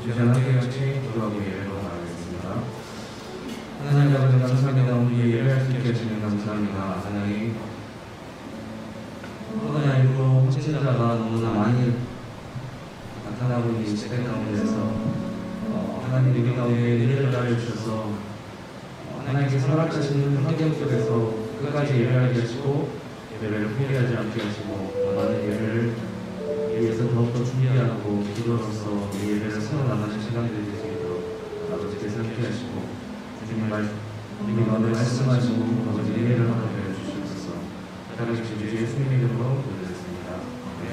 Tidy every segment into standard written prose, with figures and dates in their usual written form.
시간 함께같이 기도하고 예배로 나가겠습니다. 하나님 아버지 감사합니다. 오늘 예배할 수 있게 해주시면 감사합니다. 하나님 코로나19로 확진자가 너무나 많이 나타나고 있는 이 시대 가운데서 하나님 우리 가운데 은혜를 가해주셔서 하나님께서 허락하시는 환경 속에서 끝까지 예배하게 하시고 예배를 포기하지 않게 하시고 많은 예배를 위해서 더욱더 준비하고 기도로서 이 예배를 세워나가는 시간들이 될 수 있도록 아버지께서 함께 하시고 주님 가운데 말씀하시고 아버지 예배를 하게 해주시옵소서. 살아계신 주 예수님의 이름으로 기도드렸습니다. 네.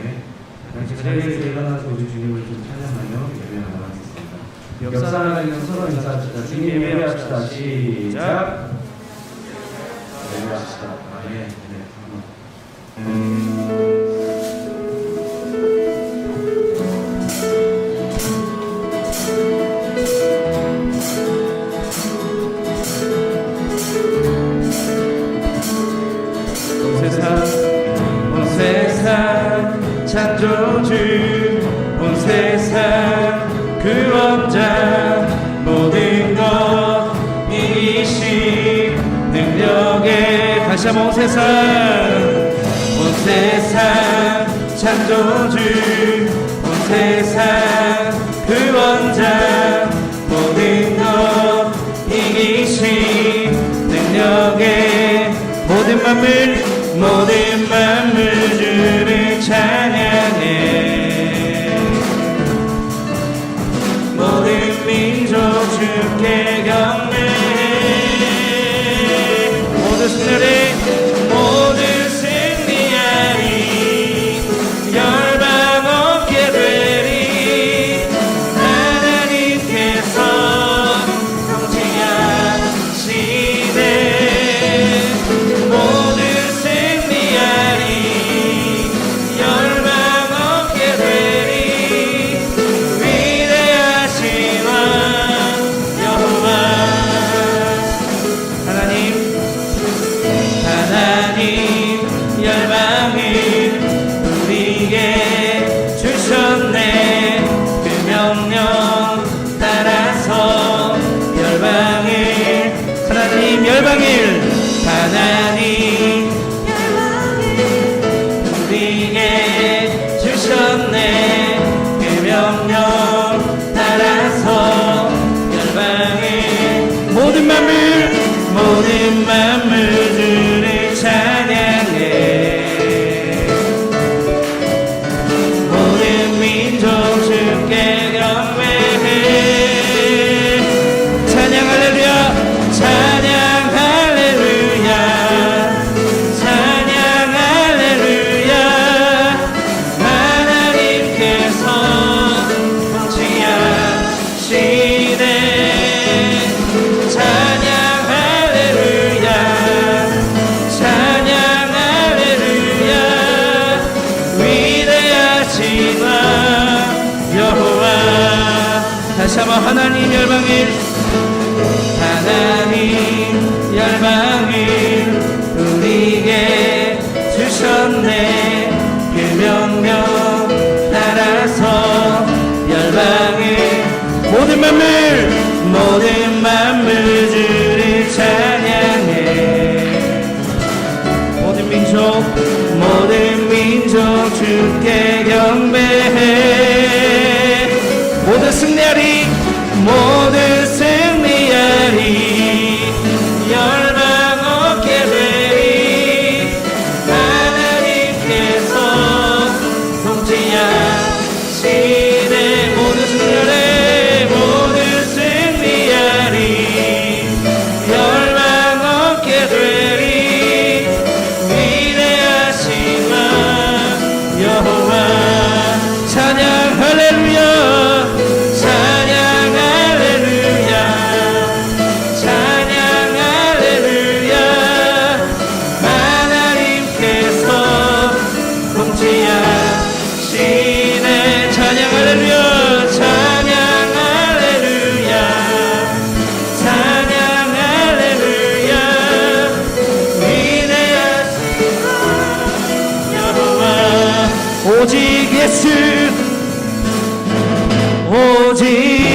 그 자리에서 일어나서 우리 주님을 좀 찬양하며 예배 나가겠습니다. 역사하는 서로 인사합시다. 주님 예배합시다. 시작. 예배합시다. 네. 온 세상 창조주 온 세상 그 원자 모든 것 이기신 능력에 다시 한번 온 세상 창조주 온 세상 그 원자 모든 것 이기신 능력에 모든 만물 주를 찬양해 모든 민족 주께 경배해 모든 승리하리 열방 없게 되리 하나님께서 통치하시네 하나님 우리에게 주셨네 그 명령 따라서 열방에 모든 만물 주를 찬양해 모든 민족 주께 경배해 찬양 할렐루야 찬양 다시 한번 하나님 열방일 우리에게 주셨네 그 명령 따라서 열방일 모든 만물 주를 찬양해 모든 민족 주께 경배해 모든 승리하리 열방 없게 되리 하나님께서 통치하시네 모든 승리하리 열방 없게 되리 위대하신 여호와 찬양 할렐루야 오직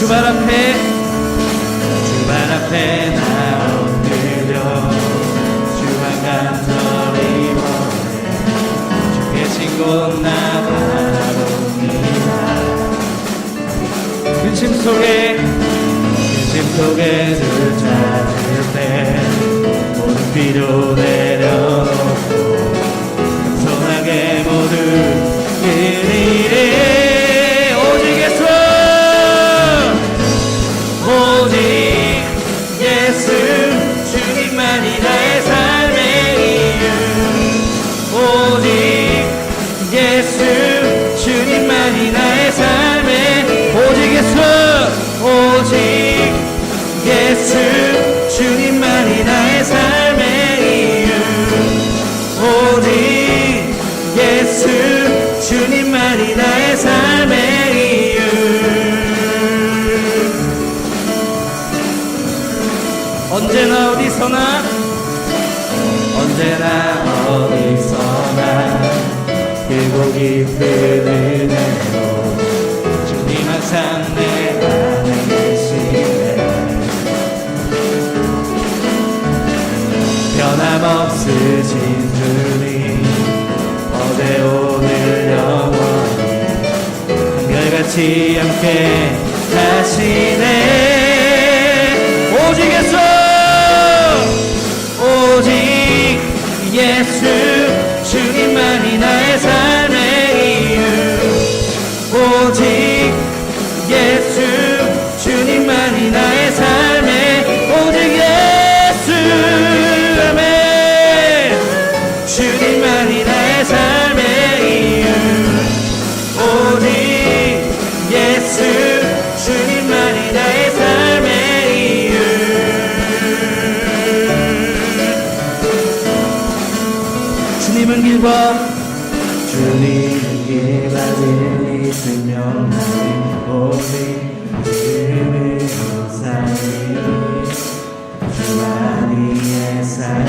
주발 앞에 나 엎드려 주와 간절히 원해 주 계신 곳 나 바라봅니다. 근심 속에 들짜들 때 모든 비로 내려놓고 겸손하게 모두 드리리. 오직 예수 주님만이 나의 삶의 이유. 오직 예수 주님만이 나의 삶의 오직 예수 주님만이 나의 삶의 이유. 오직 예수 주님만이 나의 삶의 이유. 언제나 어디서나 길고 깊은 은혜로 주님 항상 내 안에 계시네. 변함없으신 주님 어제 오늘 영원히 한결같이 함께 하시네. 오직 예수 주님만이 나의 삶의 이유. 오직 예수 주님만이 나의 삶의 오직 예수 아멘 주님만이 나의 삶의 이유. 오직 예수 주님만이 나의 삶의 이유. 주님은 길과 진리 생명 나의 오직 믿음으로 살리 주만이의 삶이.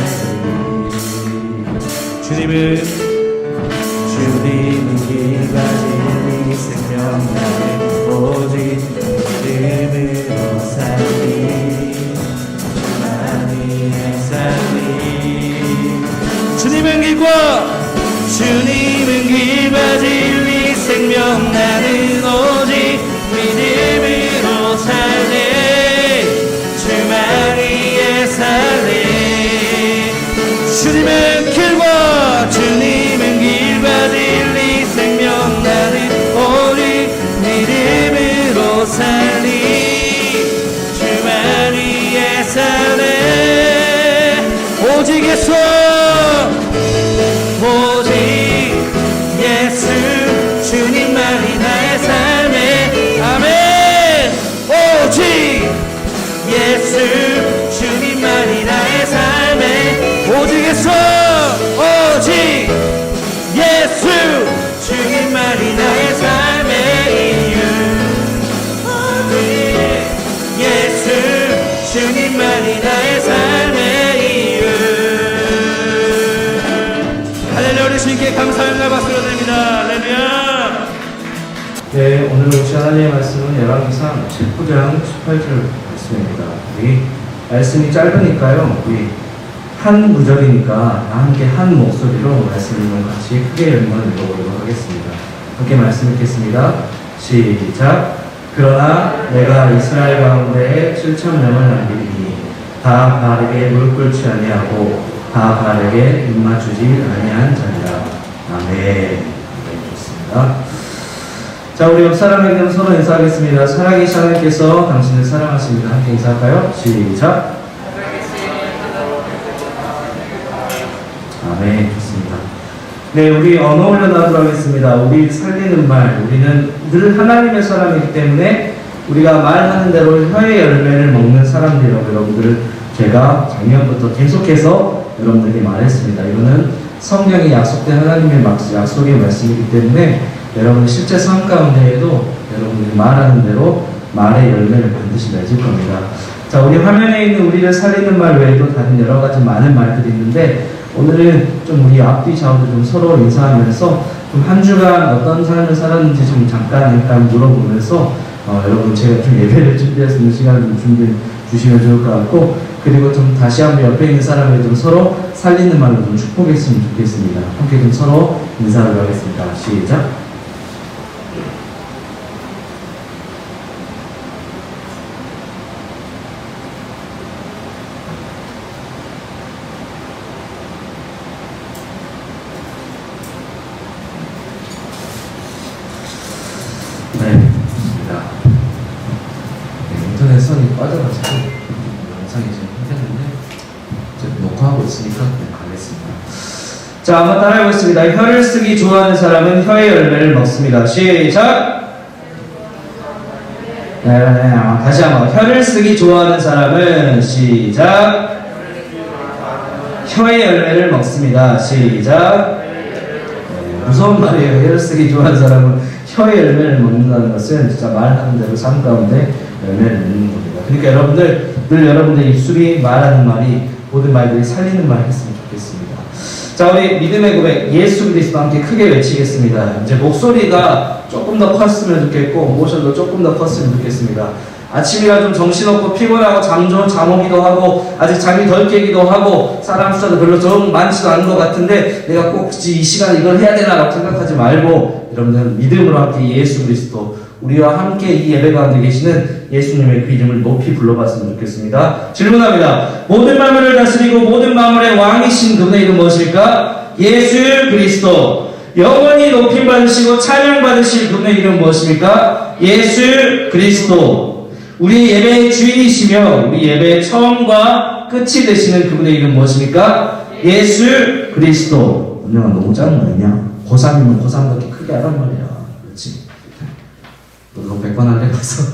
주님은 길과 진리 생명 나의 오직 믿음으로 살리 주만이의 삶이. 주님은 길과 진리 생명 나는 오직 믿음으로 살네 주만이의 살네. 주님은 길과 진리 생명 나는 오직 믿음으로 살리 주만이의 살네. 오직 예수 주님만이 나의 삶의 아멘. 오직 예수 주님만이 나의 삶의 오직 예수 주님만이 나의 삶의 이유. 오직 예수 주님만이 나의 삶의 이유. 할렐루야. 우리 주님께 감사의 박수로 드립니다. 할렐루야. 네, 오늘 우리 하나님의 말씀은 열왕기상 19장 18절 말씀입니다. 우리 말씀이 짧으니까요, 우리 한 구절이니까 다 함께 한 목소리로 말씀을 같이 크게 한번 읽어보도록 하겠습니다. 함께 말씀 읽겠습니다. 시작. 그러나 내가 이스라엘 가운데 7,000명을 남기리니 다 바알에게 무릎 꿇지 아니하고 다 바알에게 눈 맞추지 아니한 자니라. 아멘. 좋습니다. 자, 우리 옆 사람에게 서로 인사하겠습니다. 살아계신 하나님께서 당신을 사랑하십니다. 함께 인사할까요? 시작. 아멘. 좋습니다. 네, 우리 언어 훈련하도록 하겠습니다. 우리 살리는 말, 우리는 늘 하나님의 사람이기 때문에 우리가 말하는 대로 혀의 열매를 먹는 사람들이라고 여러분들 제가 작년부터 계속해서 여러분들에게 말했습니다. 이거는 성경이 약속된 하나님의 약속의 말씀이기 때문에 여러분의 실제 삶 가운데에도 여러분들이 말하는 대로 말의 열매를 반드시 맺을 겁니다. 자, 우리 화면에 있는 우리를 살리는 말 외에도 다른 여러 가지 많은 말들이 있는데 오늘은 좀 우리 앞뒤 좌우도 좀 서로 인사하면서 좀 한 주간 어떤 삶을 살았는지 좀 잠깐 물어보면서 여러분 제가 좀 예배를 준비할 수 있는 시간을 좀 준비해 주시면 좋을 것 같고, 그리고 좀 다시 한번 옆에 있는 사람을 좀 서로 살리는 말로 좀 축복했으면 좋겠습니다. 함께 좀 서로 인사를 하겠습니다. 시작. 네, 좋습니다. 네, 인터넷 선이 빠져가지고 영상이 좀 힘들는데 어쨌든 녹화하고 있으니까 가겠습니다. 자, 한번 따라해보겠습니다. 혀를 쓰기 좋아하는 사람은 혀의 열매를 먹습니다. 시작! 네, 다시 한번. 혀를 쓰기 좋아하는 사람은 시작! 혀의 열매를 먹습니다. 시작! 네, 무서운 말이에요. 혀를 쓰기 좋아하는 사람은 혀의 열매를 먹는다는 것은 진짜 말하는 대로 삶 가운데 열매를 먹는 겁니다. 그러니까 여러분들, 늘 여러분들 입술이 말하는 말이 모든 말들이 살리는 말 했으면 좋겠습니다. 자, 우리 믿음의 고백 예수 그리스도와 함께 크게 외치겠습니다. 이제 목소리가 조금 더 컸으면 좋겠고 모션도 조금 더 컸으면 좋겠습니다. 아침이라 좀 정신없고 피곤하고 잠 오기도 하고 아직 잠이 덜 깨기도 하고 사람 숫자도 별로 좀 많지도 않은 것 같은데 내가 꼭 이 시간에 이걸 해야 되나라고 생각하지 말고 여러분들 믿음으로 함께 예수 그리스도 우리와 함께 이 예배 가운데 계시는 예수님의 그 이름을 높이 불러봤으면 좋겠습니다. 질문합니다. 모든 만물을 다스리고 모든 만물의 왕이신 그분의 이름 무엇일까? 예수 그리스도. 영원히 높임 받으시고 찬양 받으실 그분의 이름 무엇입니까? 예수 그리스도. 우리 예배의 주인이시며 우리 예배의 처음과 끝이 되시는 그분의 이름 무엇입니까? 예수 그리스도. 은영아 너무 작은 거 아니냐? 고3이면 고3답게 크게 하란 말이야. 그렇지? 너도 100번 할래 벌써?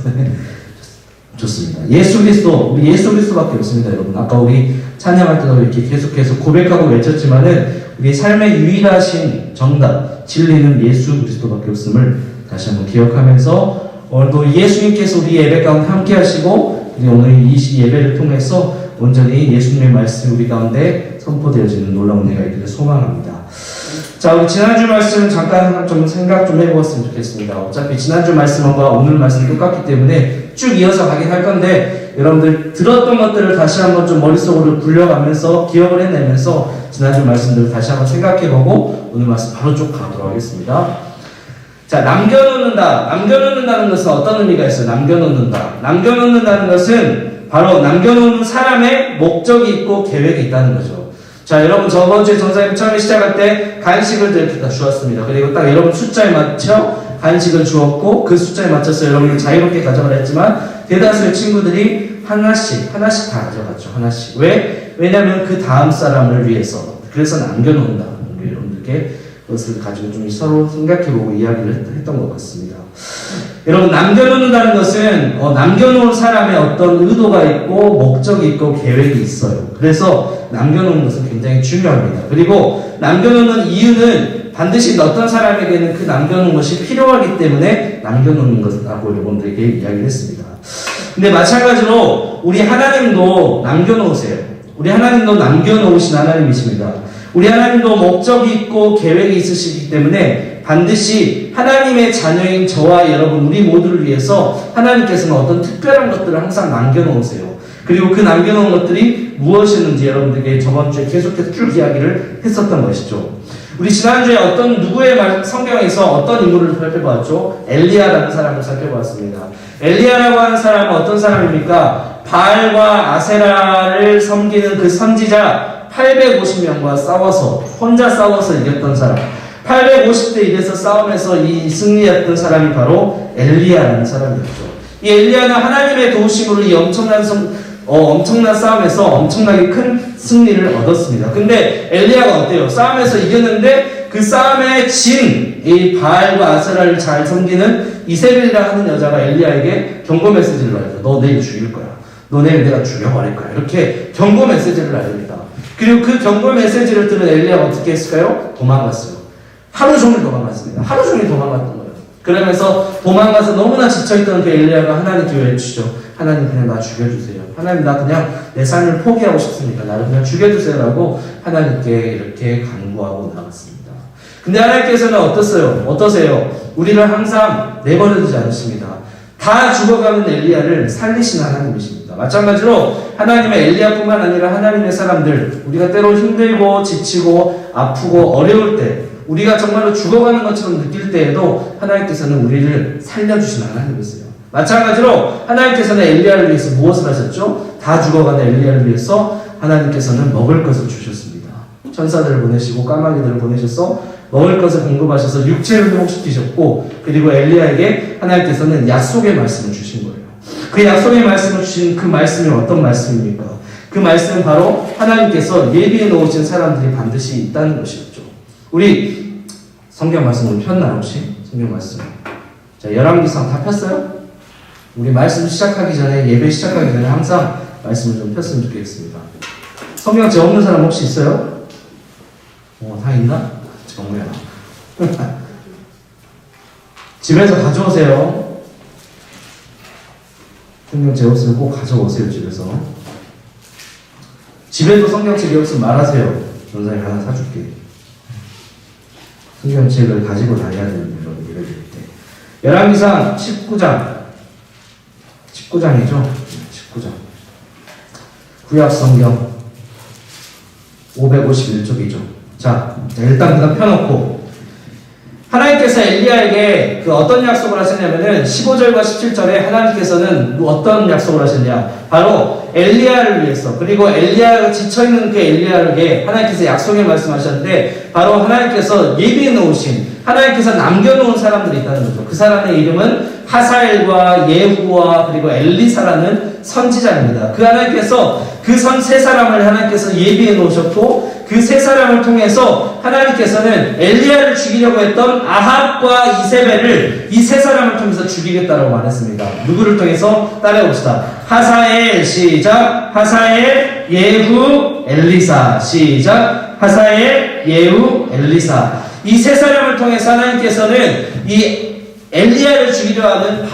좋습니다. 예수 그리스도. 우리 예수 그리스도밖에 없습니다, 여러분. 아까 우리 찬양할 때도 이렇게 계속해서 고백하고 외쳤지만은 우리 삶의 유일하신 정답, 진리는 예수 그리스도밖에 없음을 다시 한번 기억하면서 오늘도 예수님께서 우리 예배 가운데 함께 하시고 오늘 이 예배를 통해서 온전히 예수님의 말씀이 우리 가운데 선포되어지는 놀라운 은혜가 있기를 소망합니다. 자, 우리 지난주 말씀 잠깐 좀 생각 좀 해보았으면 좋겠습니다. 어차피 지난주 말씀과 오늘 말씀이 똑같기 때문에 쭉 이어서 가긴 할 건데 여러분들 들었던 것들을 다시 한번 좀 머릿속으로 굴려가면서 기억을 해내면서 지난주 말씀들을 다시 한번 생각해보고 오늘 말씀 바로 쭉 가도록 하겠습니다. 자, 남겨놓는다. 남겨놓는다는 것은 어떤 의미가 있어요? 남겨놓는다. 남겨놓는다는 것은 바로 남겨놓는 사람의 목적이 있고 계획이 있다는 거죠. 자, 여러분 저번 주에 전사님 처음에 시작할 때 간식을 이렇게 다 주었습니다. 그리고 딱 여러분 숫자에 맞춰 간식을 주었고 그 숫자에 맞춰서 여러분은 자유롭게 가져가라 했지만 대다수의 친구들이 하나씩 다 가져갔죠. 하나씩. 왜? 왜냐하면 그 다음 사람을 위해서. 그래서 남겨놓는다. 여러분들께 그것을 가지고 좀 서로 생각해보고 이야기를 했던 것 같습니다. 여러분 남겨놓는다는 것은 남겨놓은 사람의 어떤 의도가 있고 목적이 있고 계획이 있어요. 그래서 남겨놓는 것은 굉장히 중요합니다. 그리고 남겨놓는 이유는 반드시 어떤 사람에게는 그 남겨놓은 것이 필요하기 때문에 남겨놓는 것이라고 여러분들에게 이야기를 했습니다. 근데 마찬가지로 우리 하나님도 남겨놓으세요. 우리 하나님도 남겨놓으신 하나님이십니다. 우리 하나님도 목적이 있고 계획이 있으시기 때문에 반드시 하나님의 자녀인 저와 여러분 우리 모두를 위해서 하나님께서는 어떤 특별한 것들을 항상 남겨놓으세요. 그리고 그 남겨놓은 것들이 무엇이었는지 여러분들에게 저번 주에 계속해서 쭉 이야기를 했었던 것이죠. 우리 지난주에 어떤 누구의 성경에서 어떤 인물을 살펴보았죠? 엘리야라는 사람을 살펴보았습니다. 엘리야라고 하는 사람은 어떤 사람입니까? 바알과 아세라를 섬기는 그 선지자 850명과 싸워서 혼자 싸워서 이겼던 사람. 850대 1에서 싸움에서 이 승리했던 사람이 바로 엘리야라는 사람이었죠. 이 엘리야는 하나님의 도우심으로 이 엄청난 싸움에서 엄청나게 큰 승리를 얻었습니다. 근데 엘리야가 어때요? 싸움에서 이겼는데 그 싸움에 진 이 바알과 아세라를 잘 섬기는 이세벨이라 하는 여자가 엘리야에게 경고 메시지를 놔요. 너 내일 죽일 거야. 너 내일 내가 죽여버릴 거야. 이렇게 경고 메시지를 놔줍니다. 그리고 그 경고 메시지를 들은 엘리야가 어떻게 했을까요? 도망갔어요. 하루 종일 도망갔습니다. 하루 종일 도망갔던 거예요. 그러면서 도망가서 너무나 지쳐있던 그 엘리야가 하나님께 외치죠. 하나님 그냥 나 죽여주세요. 하나님 나 그냥 내 삶을 포기하고 싶습니다. 나를 그냥 죽여주세요라고 하나님께 이렇게 간구하고 나갔습니다. 근데 하나님께서는 어떠세요? 우리를 항상 내버려두지 않으십니다. 다 죽어가는 엘리야를 살리시는 하나님이십니다. 마찬가지로 하나님의 엘리야뿐만 아니라 하나님의 사람들, 우리가 때로 힘들고 지치고 아프고 어려울 때, 우리가 정말로 죽어가는 것처럼 느낄 때에도 하나님께서는 우리를 살려주시는 하나님이세요. 마찬가지로 하나님께서는 엘리야를 위해서 무엇을 하셨죠? 다 죽어가는 엘리야를 위해서 하나님께서는 먹을 것을 주셨습니다. 천사들을 보내시고 까마귀들을 보내셔서 먹을 것을 공급하셔서 육체를 회복시키셨고, 그리고 엘리야에게 하나님께서는 약속의 말씀을 주신 거예요. 그 약속의 말씀을 주신 그 말씀이 어떤 말씀입니까? 그 말씀은 바로 하나님께서 예비해 놓으신 사람들이 반드시 있다는 것이었죠. 우리 성경 말씀을 폈나요 혹시? 성경 말씀. 자, 열왕기상 다 폈어요? 우리 말씀 시작하기 전에, 예배 시작하기 전에 항상 말씀을 좀 폈으면 좋겠습니다. 성경책 없는 사람 혹시 있어요? 다 있나? 정말. 집에서 가져오세요. 성경책 없으면 꼭 가져오세요, 집에서. 집에도 성경책이 없으면 말하세요. 전사님 하나 사줄게. 성경책을 가지고 다녀야 되는 여러분, 예배 드릴 때. 열왕기상 19장이죠? 19장. 구약 성경 551쪽이죠. 자, 일단 그냥 펴놓고, 하나님께서 엘리야에게 그 어떤 약속을 하셨냐면은 15절과 17절에 하나님께서는 어떤 약속을 하셨냐, 바로 엘리야를 위해서, 그리고 엘리야가 지쳐있는 그 엘리야에게 하나님께서 약속의 말씀하셨는데, 바로 하나님께서 예비해 놓으신, 하나님께서 남겨놓은 사람들이 있다는 거죠. 그 사람의 이름은 하사엘과 예후와 그리고 엘리사라는 선지자입니다. 그 하나님께서 그 세 사람을 하나님께서 예비해 놓으셨고, 그 세 사람을 통해서 하나님께서는 엘리야를 죽이려고 했던 아합과 이세벨을 이 세 사람을 통해서 죽이겠다라고 말했습니다. 누구를 통해서? 따라해봅시다. 하사엘 시작. 하사엘 예후 엘리사 시작. 하사엘 예후 엘리사. 이 세 사람을 통해서 하나님께서는 이 엘리야를 죽이려 하는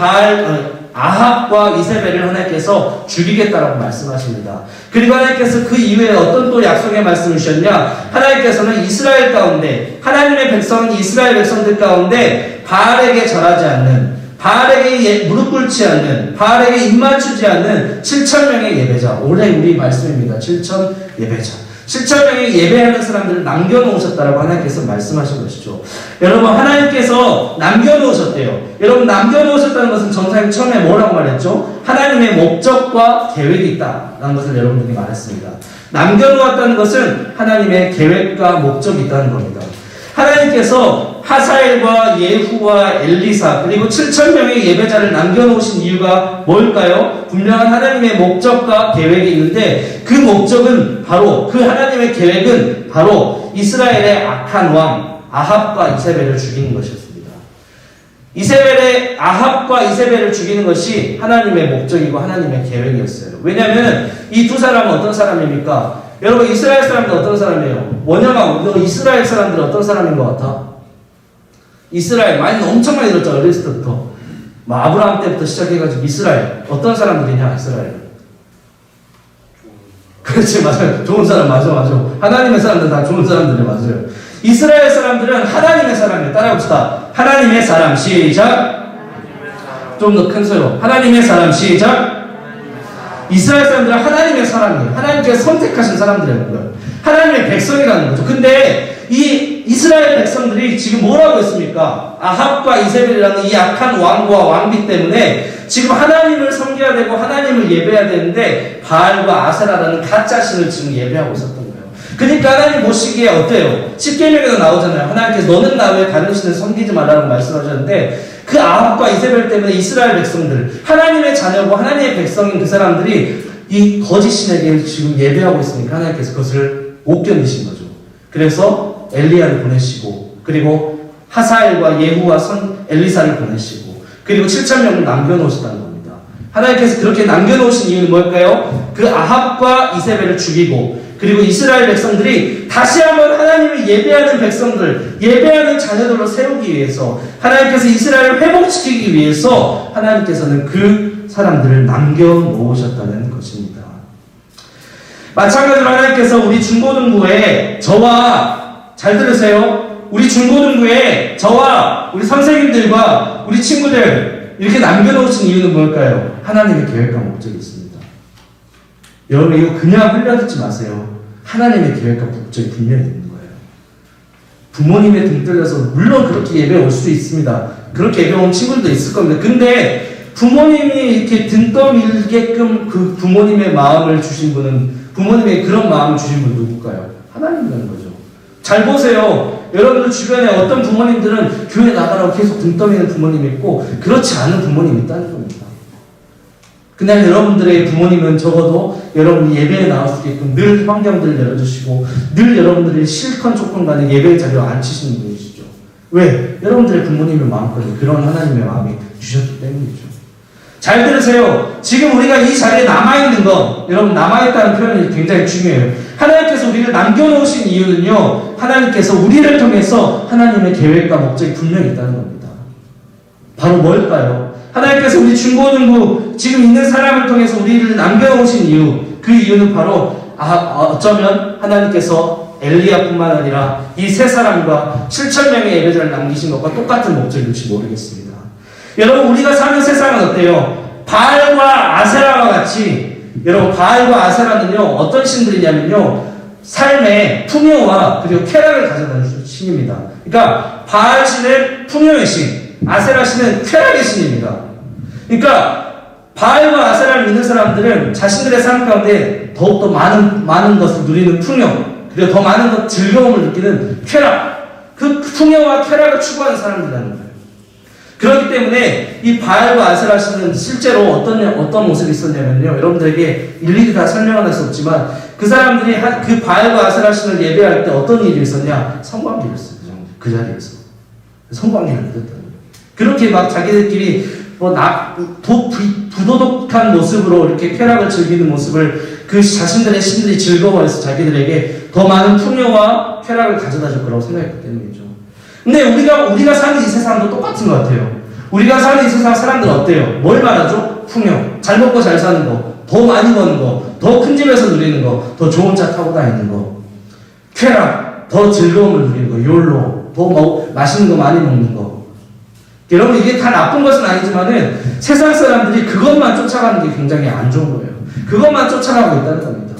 아합과 이세벨을 하나님께서 죽이겠다라고 말씀하십니다. 그리고 하나님께서 그 이후에 어떤 또 약속의 말씀을 주셨냐? 하나님께서는 이스라엘 가운데, 하나님의 백성은 이스라엘 백성들 가운데 바알에게 절하지 않는, 바알에게 무릎 꿇지 않는, 바알에게 입 맞추지 않는 7,000명의 예배자. 올해 우리 말씀입니다. 7,000 예배자. 7,000명의 예배하는 사람들을 남겨놓으셨다라고 하나님께서 말씀하신 것이죠. 여러분, 하나님께서 남겨놓으셨대요. 여러분, 남겨놓으셨다는 것은 전사님 처음에 뭐라고 말했죠? 하나님의 목적과 계획이 있다라는 것을 여러분들이 말했습니다. 남겨놓았다는 것은 하나님의 계획과 목적이 있다는 겁니다. 하나님께서 하사엘과 예후와 엘리사 그리고 7,000명의 예배자를 남겨놓으신 이유가 뭘까요? 분명한 하나님의 목적과 계획이 있는데, 그 목적은 바로, 그 하나님의 계획은 바로 이스라엘의 악한 왕 아합과 이세벨을 죽이는 것이었습니다. 아합과 이세벨을 죽이는 것이 하나님의 목적이고 하나님의 계획이었어요. 왜냐하면 이 두 사람은 어떤 사람입니까? 여러분, 이스라엘 사람들 어떤 사람이에요? 원영하고 이스라엘 사람들은 어떤 사람인 것 같아? 이스라엘 엄청 많이 들었죠. 어렸을 때부터 아브라함 때부터 시작해가지고 이스라엘 어떤 사람들이냐? 이스라엘 그렇지, 맞아요. 좋은 사람, 맞아. 하나님의 사람들 다 좋은 사람들이 맞아요. 이스라엘 사람들은 하나님의 사람이에요. 따라해봅시다. 하나님의 사람 시작. 좀 더 큰 소리로 하나님의 사람 시작. 이스라엘 사람들은 하나님의 사람이에요. 하나님께서 선택하신 사람들이라는 거예요. 하나님의 백성이라는 거죠. 근데 이 이스라엘 백성들이 지금 뭐라고 했습니까? 아합과 이세벨이라는 이 악한 왕과 왕비 때문에 지금 하나님을 섬겨야 되고 하나님을 예배해야 되는데 바알과 아세라라는 가짜신을 지금 예배하고 있었던 거예요. 그러니까 하나님 보시기에 어때요? 십계명에도 나오잖아요. 하나님께서 너는 나 외에 다른 신을 섬기지 말라고 말씀하셨는데, 그 아합과 이세벨 때문에 이스라엘 백성들, 하나님의 자녀고 하나님의 백성인 그 사람들이 이 거짓 신에게 지금 예배하고 있으니까 하나님께서 그것을 못 견디신 거죠. 그래서 엘리야를 보내시고, 그리고 하사엘과 예후와 엘리사를 보내시고, 그리고 7,000명을 남겨놓으셨다는 겁니다. 하나님께서 그렇게 남겨놓으신 이유는 뭘까요? 그 아합과 이세벨을 죽이고, 그리고 이스라엘 백성들이 다시 한번 하나님을 예배하는 백성들, 예배하는 자녀들로 세우기 위해서, 하나님께서 이스라엘을 회복시키기 위해서 하나님께서는 그 사람들을 남겨놓으셨다는 것입니다. 마찬가지로 하나님께서 우리 중고등부에 저와, 잘 들으세요, 우리 중고등부에 저와 우리 선생님들과 우리 친구들, 이렇게 남겨놓으신 이유는 뭘까요? 하나님의 계획과 목적이 있습니다. 여러분 이거 그냥 흘려듣지 마세요. 하나님의 계획과 목적이 분명히 있는 거예요. 부모님의 등 떨려서 물론 그렇게 예배 올 수도 있습니다. 그렇게 예배 온 친구들도 있을 겁니다. 근데 부모님이 이렇게 등 떠밀게끔 그 부모님의 마음을 주신 분은, 부모님의 그런 마음을 주신 분은 누굴까요? 하나님이라는 거죠. 잘 보세요. 여러분들 주변에 어떤 부모님들은 교회 나가라고 계속 등 떠미는 부모님이 있고 그렇지 않은 부모님이 있다는 겁니다. 그냥 여러분들의 부모님은 적어도 여러분이 예배에 나올 수 있게끔 늘 환경들을 열어주시고 늘 여러분들이 실컷 조건 간에 예배의 자리에 앉히시는 분이시죠. 왜? 여러분들의 부모님의 마음까지 그런 하나님의 마음이 주셨기 때문이죠. 잘 들으세요. 지금 우리가 이 자리에 남아있는 것, 여러분 남아있다는 표현이 굉장히 중요해요. 하나님께서 우리를 남겨놓으신 이유는요, 하나님께서 우리를 통해서 하나님의 계획과 목적이 분명히 있다는 겁니다. 바로 뭘까요? 하나님께서 우리 중고등부 지금 있는 사람을 통해서 우리를 남겨놓으신 이유, 그 이유는 바로 어쩌면 하나님께서 엘리야뿐만 아니라 이 세 사람과 7,000명의 예배자를 남기신 것과 똑같은 목적일지 모르겠습니다. 여러분 우리가 사는 세상은 어때요? 바알과 아세라와 같이, 여러분 바알과 아세라는요 어떤 신들이냐면요 삶의 풍요와 그리고 쾌락을 가져다는 신입니다. 그러니까 바알 신은 풍요의 신, 아세라 신은 쾌락의 신입니다. 그러니까 바알과 아세라를 믿는 사람들은 자신들의 삶 가운데 더욱더 많은 것을 누리는 풍요, 그리고 더 많은 즐거움을 느끼는 쾌락, 그 풍요와 쾌락을 추구하는 사람들이라는 거예요. 그렇기 때문에 이 바알과 아세라 신은 실제로 어떤 모습이 있었냐면요, 여러분들에게 일일이 다 설명할 수 없지만 그 사람들이 그 바알과 아세라 신을 예배할 때 어떤 일이 있었냐? 성관계를 했어요. 그 자리에서 성관계를 했다는 거예요. 그렇게 막 자기들끼리 부도덕한 모습으로 이렇게 쾌락을 즐기는 모습을 그 자신들의 신들이 즐거워해서 자기들에게 더 많은 풍요와 쾌락을 가져다 줄 거라고 생각했기 때문이죠. 근데 우리가 사는 이 세상도 똑같은 것 같아요. 우리가 사는 이 세상 사람들 어때요? 뭘 말하죠? 풍요. 잘 먹고 잘 사는 거, 더 많이 버는 거, 더 큰 집에서 누리는 거, 더 좋은 차 타고 다니는 거, 쾌락, 더 즐거움을 누리는 거, 욜로, 더 맛있는 거 많이 먹는 거. 여러분 이게 다 나쁜 것은 아니지만은 세상 사람들이 그것만 쫓아가는 게 굉장히 안 좋은 거예요. 그것만 쫓아가고 있다는 겁니다.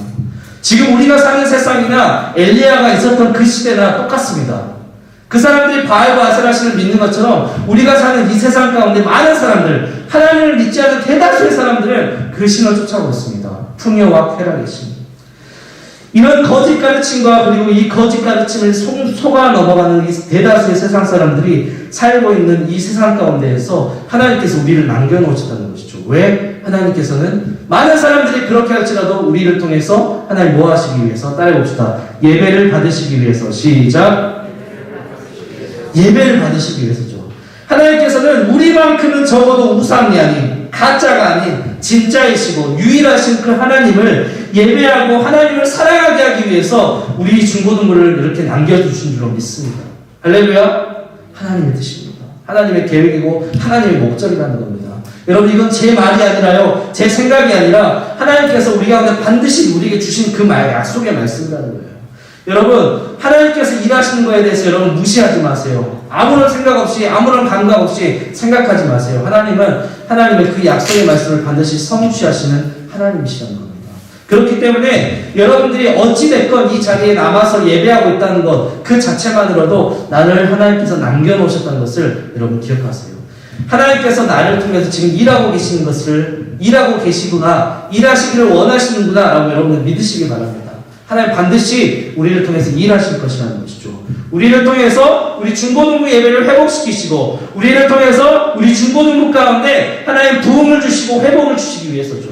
지금 우리가 사는 세상이나 엘리야가 있었던 그 시대나 똑같습니다. 그 사람들이 바알과 아세라 신을 믿는 것처럼 우리가 사는 이 세상 가운데 많은 사람들, 하나님을 믿지 않은 대다수의 사람들은 그 신을 쫓아오고 있습니다. 풍요와 쾌락의 신. 이런 거짓 가르침과 그리고 이 거짓 가르침을 속아 넘어가는 이 대다수의 세상 사람들이 살고 있는 이 세상 가운데에서 하나님께서 우리를 남겨놓으셨다는 것이죠. 왜? 하나님께서는 많은 사람들이 그렇게 할지라도 우리를 통해서 하나님 뭐 하시기 위해서? 따라해봅시다. 예배를 받으시기 위해서. 시작. 예배를 받으시기 위해서죠. 하나님께서는 우리만큼은 적어도 우상이 아닌, 가짜가 아닌 진짜이시고 유일하신 그 하나님을 예배하고 하나님을 사랑하게 하기 위해서 우리 중고등부를 이렇게 남겨주신 줄로 믿습니다. 할렐루야. 하나님의 뜻입니다. 하나님의 계획이고 하나님의 목적이라는 겁니다. 여러분 이건 제 말이 아니라요, 제 생각이 아니라 하나님께서 우리 가운데 반드시 우리에게 주신 그 약속의 말씀이라는 거예요. 여러분 하나님께서 일하시는 거에 대해서 여러분 무시하지 마세요. 아무런 생각 없이, 아무런 감각 없이 생각하지 마세요. 하나님은 하나님의 그 약속의 말씀을 반드시 성취하시는 하나님이시라는 겁니다. 그렇기 때문에 여러분들이 어찌됐건 이 자리에 남아서 예배하고 있다는 것 그 자체만으로도 나를 하나님께서 남겨놓으셨다는 것을 여러분 기억하세요. 하나님께서 나를 통해서 지금 일하고 계시는 것을, 일하고 계시구나, 일하시기를 원하시는구나 라고 여러분들 믿으시기 바랍니다. 하나님 반드시 우리를 통해서 일하실 것이라는 것이죠. 우리를 통해서 우리 중고등부 예배를 회복시키시고 우리를 통해서 우리 중고등부 가운데 하나님 부흥을 주시고 회복을 주시기 위해서죠.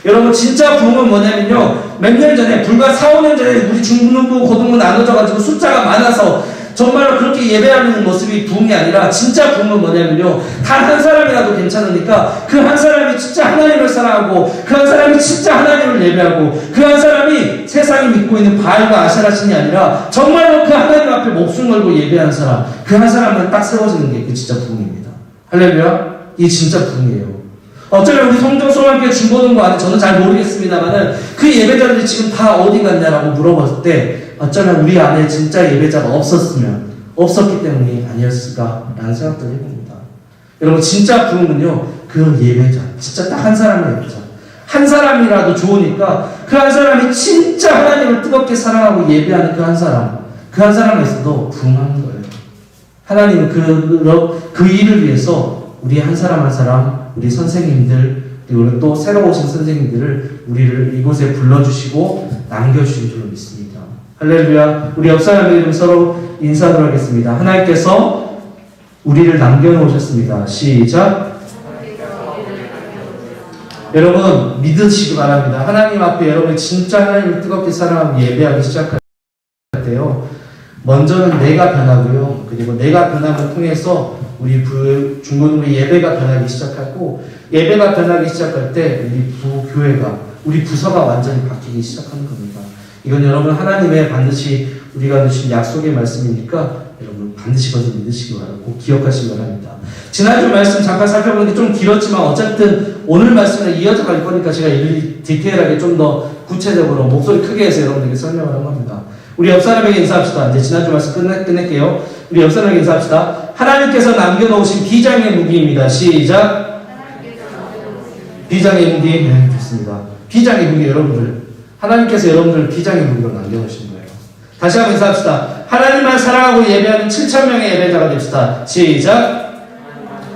여러분 진짜 부흥은 뭐냐면요, 몇 년 전에, 불과 4, 5년 전에 우리 중고등부 고등부 나눠져가지고 숫자가 많아서 정말로 그렇게 예배하는 모습이 부흥이 아니라 진짜 부흥은 뭐냐면요, 단 한 사람이라도 괜찮으니까 그 한 사람이 진짜 하나님을 사랑하고 그 한 사람이 진짜 하나님을 예배하고 그 한 사람이 세상이 믿고 있는 바알과 아세라 신이 아니라 정말로 그 하나님 앞에 목숨 걸고 예배하는 사람, 그 한 사람은 딱 세워지는 게 그 진짜 부흥입니다. 할렐루야. 이게 진짜 부흥이에요. 어쩌면 우리 성정소망교회 중고등부 안에 저는 잘 모르겠습니다만은 그 예배자들이 지금 다 어디 갔냐라고 물어봤을 때 어쩌면 우리 안에 진짜 예배자가 없었기 때문이 아니었을까라는 생각도 해봅니다. 여러분 진짜 부흥은요 그 예배자, 진짜 딱 한 사람의 예배자, 한 사람이라도 좋으니까 그 한 사람이 진짜 하나님을 뜨겁게 사랑하고 예배하는 그 한 사람에서도 부흥하는 거예요. 하나님은 그 일을 위해서 우리 한 사람 한 사람, 우리 선생님들, 그리고 또 새로 오신 선생님들을 우리를 이곳에 불러주시고 남겨주신 줄로 믿습니다. 할렐루야. 우리 옆 사람의 이름 서로 인사하도록 하겠습니다. 하나님께서 우리를 남겨놓으셨습니다. 시작. 여러분 믿으시기 바랍니다. 하나님 앞에 여러분이 진짜 하나님을 뜨겁게 사랑하고 예배하기 시작할 때요, 먼저는 내가 변하고요, 그리고 내가 변함을 통해서 우리 중고등부 예배가 변하기 시작하고, 예배가 변하기 시작할 때 우리 부교회가, 우리 부서가 완전히 바뀌기 시작하는 겁니다. 이건 여러분 하나님의 반드시 우리가 주신 약속의 말씀이니까 여러분 반드시 그것을 믿으시기 바라고 기억하시기 바랍니다. 지난주 말씀 잠깐 살펴보는데 좀 길었지만 어쨌든 오늘 말씀은 이어져 갈 거니까 제가 디테일하게 좀 더 구체적으로 목소리 크게 해서 여러분들에게 설명을 한 겁니다. 우리 옆 사람에게 인사합시다. 이제 지난주 말씀 끝낼게요. 우리 옆 사람에게 인사합시다. 하나님께서 남겨놓으신 비장의 무기입니다. 시작. 비장의 무기. 네, 좋습니다. 비장의 무기 여러분들. 하나님께서 여러분들을 비장의 무기로 남겨놓으신 거예요. 다시 한번 인사합시다. 하나님만 사랑하고 예배하는 7,000명의 예배자가 됩시다. 시작.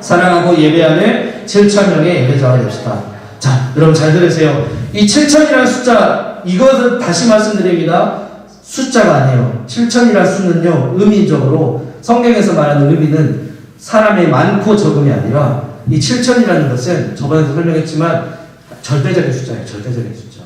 사랑하고 예배하는 7,000명의 예배자가 됩시다. 자, 여러분 잘 들으세요. 이 7,000이라는 숫자, 이것은 다시 말씀드립니다. 숫자가 아니에요. 7,000이라는 수는요, 의미적으로 성경에서 말하는 의미는 사람의 많고 적음이 아니라, 이 7,000이라는 것은 저번에도 설명했지만 절대적인 숫자예요. 절대적인 숫자.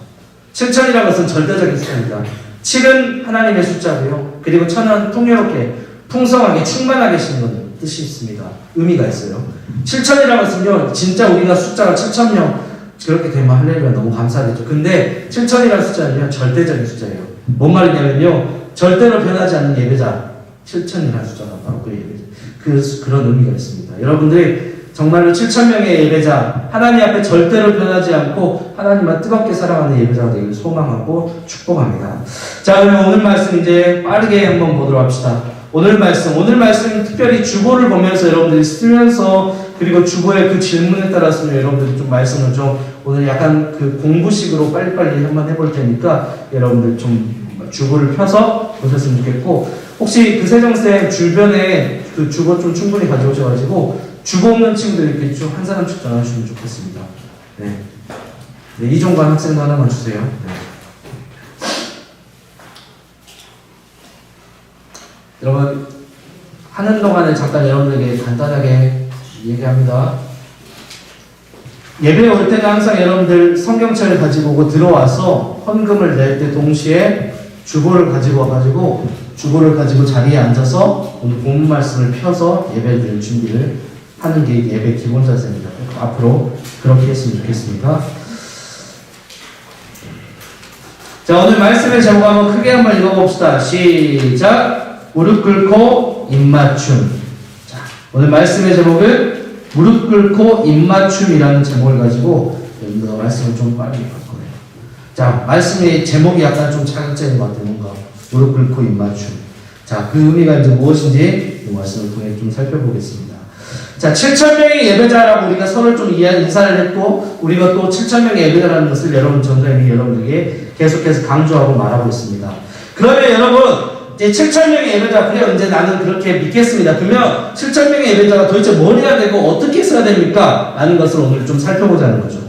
7,000이라는 것은 절대적인 숫자입니다. 7은 하나님의 숫자고요. 그리고 1,000은 풍요롭게, 풍성하게, 충만하게 계시는 뜻이 있습니다. 의미가 있어요. 7,000이라는 것은요, 진짜 우리가 숫자가 7,000명 그렇게 되면 할렐루야 너무 감사하겠죠. 근데 7,000이라는 숫자는요, 절대적인 숫자예요. 뭔 말이냐면요, 절대로 변하지 않는 예배자, 7,000이라는 숫자가 바로 그 예배자. 그런 의미가 있습니다. 여러분들이 정말로 7,000명의 예배자, 하나님 앞에 절대로 변하지 않고 하나님만 뜨겁게 사랑하는 예배자가 되기를 소망하고 축복합니다. 자, 그러면 오늘 말씀 이제 빠르게 한번 보도록 합시다. 오늘 말씀은 특별히 주보를 보면서 여러분들이 쓰면서, 그리고 주보의 그 질문에 따라서 여러분들이 좀 말씀을 좀 오늘 약간 그 공부식으로 빨리빨리 한번 해볼 테니까 여러분들 좀 주보를 펴서 보셨으면 좋겠고, 혹시 그 세정쌤 주변에 그 주보 좀 충분히 가져오셔가지고 주보 없는 친구들 이렇게 좀 한 사람씩 전화주시면 좋겠습니다. 네. 네, 이종관 학생도 하나만 주세요. 네. 여러분, 하는 동안에 잠깐 여러분들에게 간단하게 얘기합니다. 예배에 올 때는 항상 여러분들 성경책을 가지고 오고 들어와서 헌금을 낼 때 동시에 주보를 가지고 와가지고 주보를 가지고 자리에 앉아서 오늘 본문 말씀을 펴서 예배를 드릴 준비를 하는 게 예배 기본 자세입니다. 앞으로 그렇게 했으면 좋겠습니다. 자, 오늘 말씀의 제목 한번 읽어봅시다. 시작. 무릎 꿇고 입맞춤. 자, 오늘 말씀의 제목은 무릎 꿇고 입맞춤이라는 제목을 가지고 말씀을 좀 빨리 할 거예요. 자, 말씀의 제목이 약간 좀 자극적인 것 같아요. 뭔가 무릎 꿇고 입맞춤. 자, 그 의미가 이제 무엇인지 이 말씀을 통해 좀 살펴보겠습니다. 자, 7,000명의 예배자라고 우리가 서로 좀 인사를 했고, 우리가 또 7,000명의 예배자라는 것을 여러분 전도님이 여러분에게 계속해서 강조하고 말하고 있습니다. 그러면 여러분, 이제 7,000명의 예배자, 그래, 이제 나는 그렇게 믿겠습니다. 그러면 7,000명의 예배자가 도대체 뭘 해야 되고 어떻게 써야 됩니까? 라는 것을 오늘 좀 살펴보자는 거죠.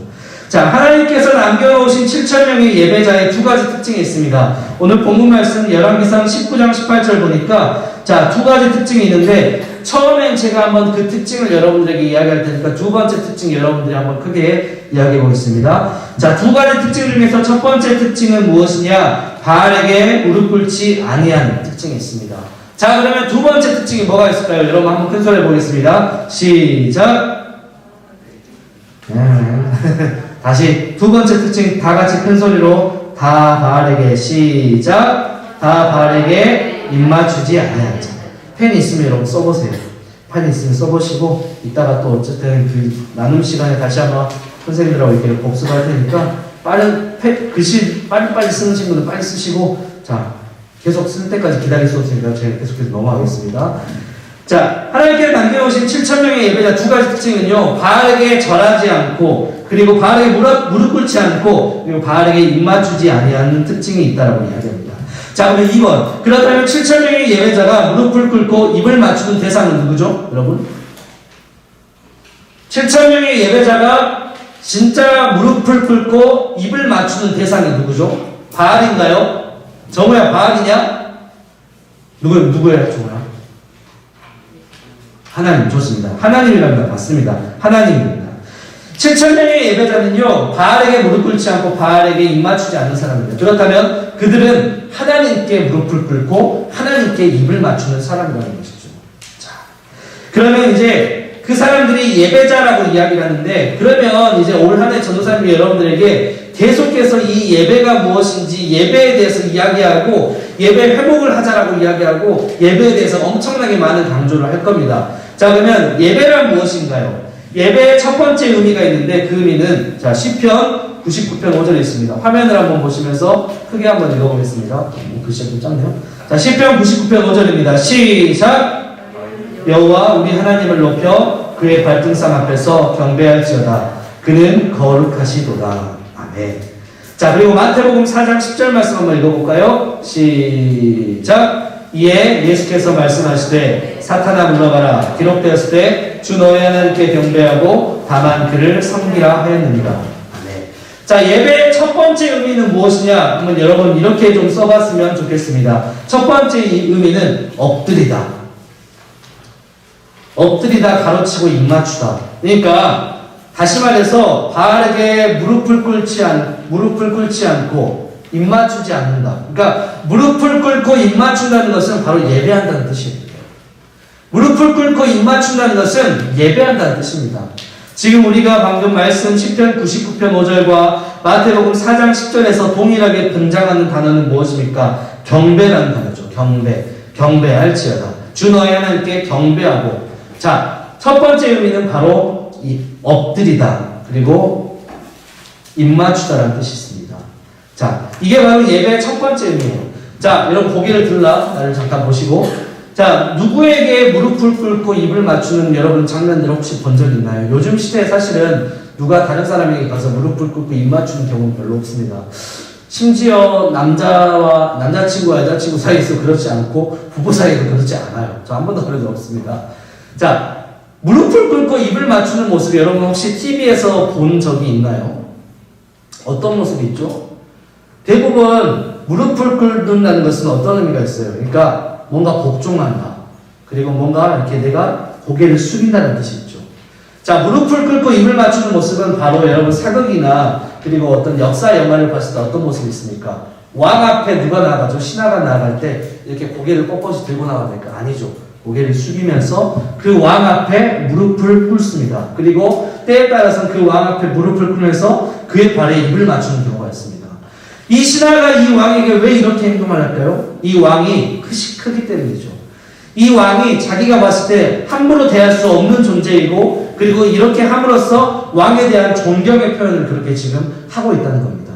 자, 하나님께서 남겨놓으신 7,000명의 예배자의 두 가지 특징이 있습니다. 오늘 본문 말씀 열왕기상 19장 18절 보니까 자, 두 가지 특징이 있는데, 처음엔 제가 한번 그 특징을 여러분들에게 이야기할 테니까 두 번째 특징 여러분들이 한번 크게 이야기해 보겠습니다. 자, 두 가지 특징 중에서 첫 번째 특징은 무엇이냐? 바알에게 무릎 꿇지 아니한 특징이 있습니다. 자, 그러면 두 번째 특징이 뭐가 있을까요? 여러분 한번 큰 소리 해보겠습니다. 시작. 다시 두 번째 특징 다 같이 큰 소리로 다 바알에게 시작. 다 바알에게 입맞추지 아니한 자. 펜이 있으면 여러분 써보세요. 펜이 있으면 써보시고 이따가 또 어쨌든 그 나눔 시간에 다시 한번 선생님들하고 이렇게 복습할 테니까 글씨 빨리빨리 쓰는 친구들 빨리 쓰시고, 자, 계속 쓸 때까지 기다릴 수 없으니까 제가 계속해서 넘어가겠습니다. 자, 하나님께서 남겨오신 7,000명의 예배자 두 가지 특징은요, 바알에게 절하지 않고, 그리고 바알에게 무릎 꿇지 않고, 그리고 바알에게 입맞추지 아니하는 특징이 있다라고 이야기합니다. 자, 그러면 2번. 그렇다면 7,000명의 예배자가 무릎을 꿇고 입을 맞추는 대상은 누구죠? 여러분? 7,000명의 예배자가 진짜 무릎을 꿇고 입을 맞추는 대상이 누구죠? 바알인가요? 정우야, 바알이냐? 누구예요, 정우야? 하나님, 좋습니다. 하나님이랍니다. 맞습니다. 하나님입니다. 7,000명의 예배자는요, 바알에게 무릎 꿇지 않고 바알에게 입맞추지 않는 사람입니다. 그렇다면 그들은 하나님께 무릎을 꿇고 하나님께 입을 맞추는 사람이라는 것이죠. 자, 그러면 이제 그 사람들이 예배자라고 이야기를 하는데, 그러면 이제 올 한 해 전도사님이 여러분들에게 계속해서 이 예배가 무엇인지 예배에 대해서 이야기하고 예배 회복을 하자라고 이야기하고 예배에 대해서 엄청나게 많은 강조를 할 겁니다. 자, 그러면 예배란 무엇인가요? 예배의 첫 번째 의미가 있는데 그 의미는 자, 시편 99편 5절에 있습니다. 화면을 한번 보시면서 크게 한번 읽어보겠습니다. 글씨가 좀 작네요. 자, 시편 99편 5절입니다. 시작! 여호와 우리 하나님을 높여 그의 발등상 앞에서 경배할지어다. 그는 거룩하시도다. 아멘. 자, 그리고 마태복음 4장 10절 말씀 한번 읽어볼까요? 시작! 이에 예수께서 말씀하시되 사탄아 물러가라. 기록되었을 때 주 너의 하나님께 경배하고 다만 그를 섬기라 하였느니라. 아멘. 자, 예배의 첫 번째 의미는 무엇이냐? 한번 여러분 이렇게 좀 써봤으면 좋겠습니다. 첫 번째 의미는 엎드리다. 엎드리다, 가로치고 입맞추다. 그러니까 다시 말해서 바알에게 무릎을 꿇지 않고 입맞추지 않는다. 그러니까 무릎을 꿇고 입맞춘다는 것은 바로 예배한다는 뜻이에요. 무릎을 꿇고 입맞춘다는 것은 예배한다는 뜻입니다. 지금 우리가 방금 말씀 시편 99편 5절과 마태복음 4장 10절에서 동일하게 등장하는 단어는 무엇입니까? 경배라는 단어죠. 경배할지어다. 주 너의 하나님께 경배하고. 자, 첫 번째 의미는 바로 이 엎드리다, 그리고 입맞추다라는 뜻이 있습니다. 자, 이게 바로 예배의 첫 번째 의미예요. 자, 여러분 고개를 들라 나를 잠깐 보시고, 자, 누구에게 무릎을 꿇고 입을 맞추는 여러분 장면들 혹시 본 적 있나요? 요즘 시대에 사실은 누가 다른 사람에게 가서 무릎을 꿇고 입 맞추는 경우는 별로 없습니다. 심지어 남자친구와 여자친구 사이에서 그렇지 않고 부부 사이에도 그렇지 않아요. 저 한 번도 그런 적 없습니다. 자, 무릎을 꿇고 입을 맞추는 모습 여러분 혹시 TV에서 본 적이 있나요? 어떤 모습이 있죠? 대부분 무릎을 꿇는다는 것은 어떤 의미가 있어요? 그러니까 뭔가 복종한다. 그리고 뭔가 이렇게 내가 고개를 숙인다는 뜻이 있죠. 자, 무릎을 꿇고 입을 맞추는 모습은 바로 여러분 사극이나 그리고 어떤 역사 영화를 봤을 때 어떤 모습이 있습니까? 왕 앞에 누가 나가죠? 신하가 나갈 때 이렇게 고개를 꼿꼿이 들고 나갑니까? 아니죠. 고개를 숙이면서 그 왕 앞에 무릎을 꿇습니다. 그리고 때에 따라서는 그 왕 앞에 무릎을 꿇으면서 그의 발에 입을 맞추는 경우가 있습니다. 이 신하가 이 왕에게 왜 이렇게 행동을 할까요? 이 왕이 크기 때문이죠. 이 왕이 자기가 봤을 때 함부로 대할 수 없는 존재이고, 그리고 이렇게 함으로써 왕에 대한 존경의 표현을 그렇게 지금 하고 있다는 겁니다.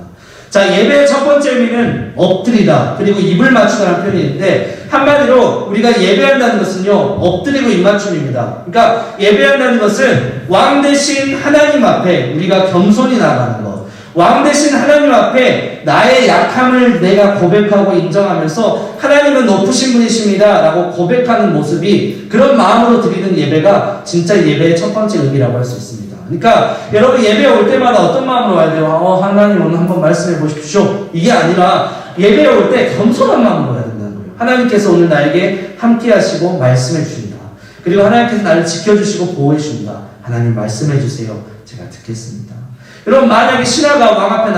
자, 예배의 첫 번째 의미는 엎드리다, 그리고 입을 맞추다라는 표현이 있는데, 한마디로 우리가 예배한다는 것은요, 엎드리고 입 맞춤입니다. 그러니까 예배한다는 것은 왕 대신 하나님 앞에 우리가 겸손히 나아가는 것. 왕 대신 하나님 앞에 나의 약함을 내가 고백하고 인정하면서 하나님은 높으신 분이십니다 라고 고백하는 모습이, 그런 마음으로 드리는 예배가 진짜 예배의 첫 번째 의미라고 할 수 있습니다. 그러니까 여러분 예배 올 때마다 어떤 마음으로 와야 돼요? 하나님 오늘 한번 말씀해 보십시오. 이게 아니라 예배에 올 때 겸손한 마음으로 와야 된다는 거예요. 하나님께서 오늘 나에게 함께 하시고 말씀해 주신다. 그리고 하나님께서 나를 지켜주시고 보호해 주신다. 하나님 말씀해 주세요. 제가 듣겠습니다. 여러분, 만약에 신하가 왕 앞에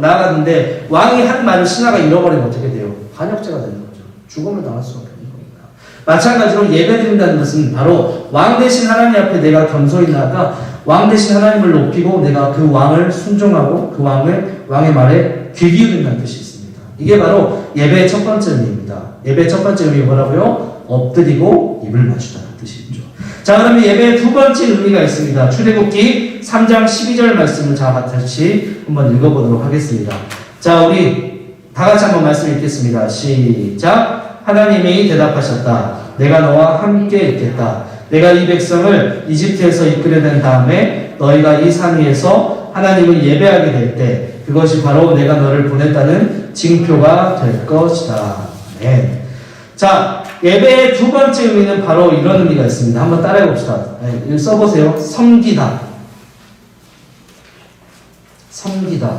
나아갔는데 왕이 한 말을 신하가 잃어버리면 어떻게 돼요? 반역죄가 되는 거죠. 죽음을 당할 수밖에 없는 거니까. 마찬가지로 예배드린다는 것은 바로 왕 대신 하나님 앞에 내가 겸손히 나아가 왕 대신 하나님을 높이고 내가 그 왕을 순종하고 그 왕의 말에 귀 기울인다는 뜻이 있습니다. 이게 바로 예배의 첫 번째 의미입니다. 예배의 첫 번째 의미 뭐라고요? 엎드리고 입을 맞추다는 뜻이 있죠. 자, 그러면 예배의 두 번째 의미가 있습니다. 출애굽기 3장 12절 말씀을 다같이 한번 읽어보도록 하겠습니다. 자, 우리 다 같이 한번 말씀 읽겠습니다. 시작. 하나님이 대답하셨다. 내가 너와 함께 있겠다. 내가 이 백성을 이집트에서 이끌어낸 다음에 너희가 이 산 위에서 하나님을 예배하게 될 때 그것이 바로 내가 너를 보냈다는 징표가 될 것이다. 네. 자, 예배의 두 번째 의미는 바로 이런 의미가 있습니다. 한번 따라해 봅시다. 네, 이거 써보세요. 섬기다. 섬기다.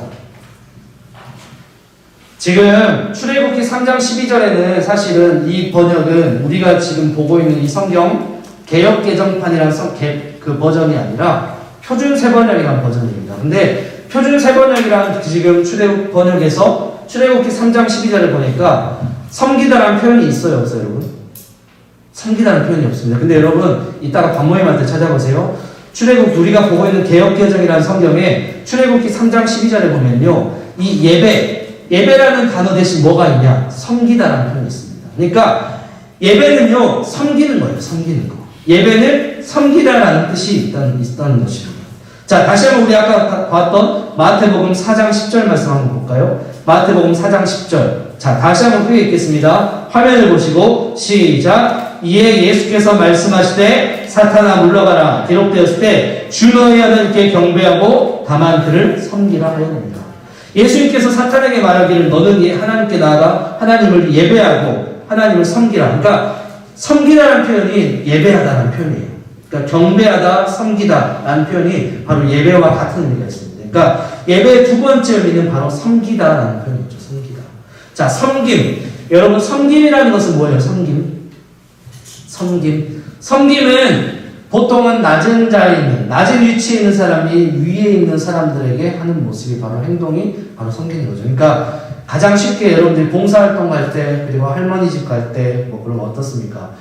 지금 출애굽기 3장 12절에는 사실은 이 번역은 우리가 지금 보고 있는 이 성경 개역개정판이라는 그 버전이 아니라 표준 세번역이라는 버전입니다. 근데 표준 세번역이라는 지금 출애굽 번역에서 출애굽기 3장 12절을 보니까 섬기다라는 표현이 있어요, 없어요, 여러분? 섬기다라는 표현이 없습니다. 근데 여러분 이따가 밥 모임할 때 찾아보세요. 출애굽 우리가 보고 있는 개역개정이라는 성경에 출애굽기 3장 12절에 보면요, 이 예배라는 단어 대신 뭐가 있냐? 섬기다라는 표현이 있습니다. 그러니까 예배는요, 섬기는 거예요. 섬기는 거. 예배는 섬기다라는 뜻이 있다는 것입니다. 자, 다시 한번 우리 아까 봤던 마태복음 4장 10절 말씀 한번 볼까요? 마태복음 4장 10절. 자, 다시 한번 크게 읽겠습니다. 화면을 보시고 시작. 이에 예수께서 말씀하시되 사탄아 물러가라. 기록되었을 때 주 너희 하나님께 경배하고 다만 그를 섬기라 하였느니라. 예수님께서 사탄에게 말하기를 너는 하나님께 나아가 하나님을 예배하고 하나님을 섬기라. 그러니까 섬기라는 표현이 예배하다라는 표현이에요. 그러니까 경배하다, 섬기다라는 표현이 바로 예배와 같은 의미가 있습니다. 그러니까 예배의 두 번째 의미는 바로 섬기다라는 표현이죠. 섬기다. 자, 섬김. 여러분, 섬김이라는 것은 뭐예요? 섬김. 섬김은 보통은 낮은 자리에 있는, 낮은 위치에 있는 사람이 위에 있는 사람들에게 하는 모습이 바로 행동이 바로 섬기는 거죠. 그러니까 가장 쉽게 여러분들이 봉사활동 갈 때, 그리고 할머니 집 갈 때, 뭐 그런 거 어떻습니까?